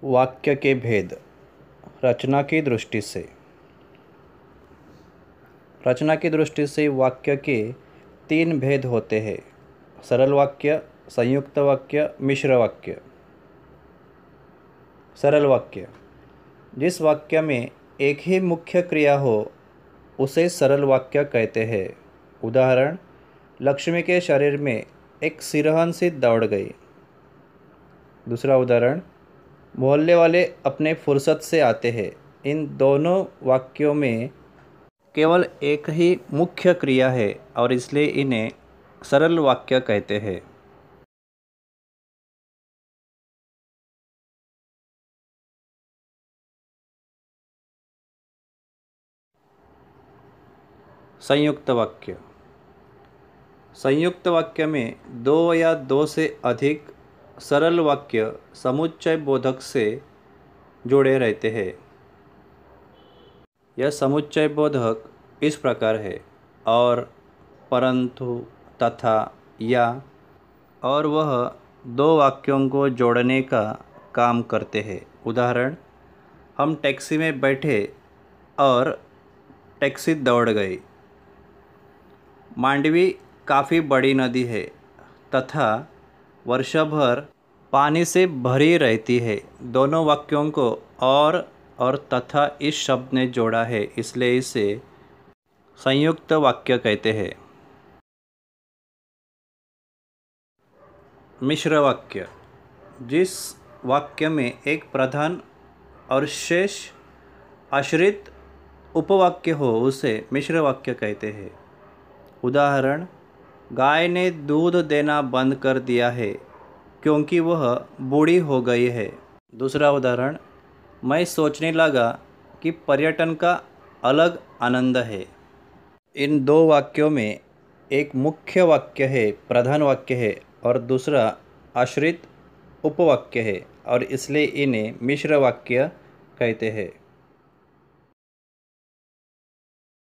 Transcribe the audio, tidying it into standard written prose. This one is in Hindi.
वाक्य के भेद। रचना की दृष्टि से वाक्य के 3 भेद होते हैं: सरल वाक्य, संयुक्त वाक्य, मिश्र वाक्य। सरल वाक्य: जिस वाक्य में एक ही मुख्य क्रिया हो उसे सरल वाक्य कहते हैं। उदाहरण: लक्ष्मी के शरीर में एक सिरहन सी दौड़ गई। दूसरा उदाहरण: मोहल्ले वाले अपने फुर्सत से आते हैं। इन दोनों वाक्यों में केवल एक ही मुख्य क्रिया है और इसलिए इन्हें सरल वाक्य कहते हैं। संयुक्त वाक्य: संयुक्त वाक्य में 2 या 2 से अधिक सरल वाक्य समुच्चय बोधक से जुड़े रहते हैं। यह समुच्चय बोधक इस प्रकार है: और, परंतु, तथा, या। और वह 2 वाक्यों को जोड़ने का काम करते हैं। उदाहरण: हम टैक्सी में बैठे और टैक्सी दौड़ गई। मांडवी काफ़ी बड़ी नदी है तथा वर्षभर पानी से भरी रहती है। दोनों वाक्यों को और तथा इस शब्द ने जोड़ा है, इसलिए इसे संयुक्त वाक्य कहते हैं। मिश्र वाक्य: जिस वाक्य में एक प्रधान और शेष आश्रित उपवाक्य हो उसे मिश्र वाक्य कहते हैं। उदाहरण: गाय ने दूध देना बंद कर दिया है क्योंकि वह बूढ़ी हो गई है। दूसरा उदाहरण: मैं सोचने लगा कि पर्यटन का अलग आनंद है। इन 2 वाक्यों में एक मुख्य वाक्य है, प्रधान वाक्य है, और दूसरा आश्रित उपवाक्य है और इसलिए इन्हें मिश्र वाक्य कहते हैं।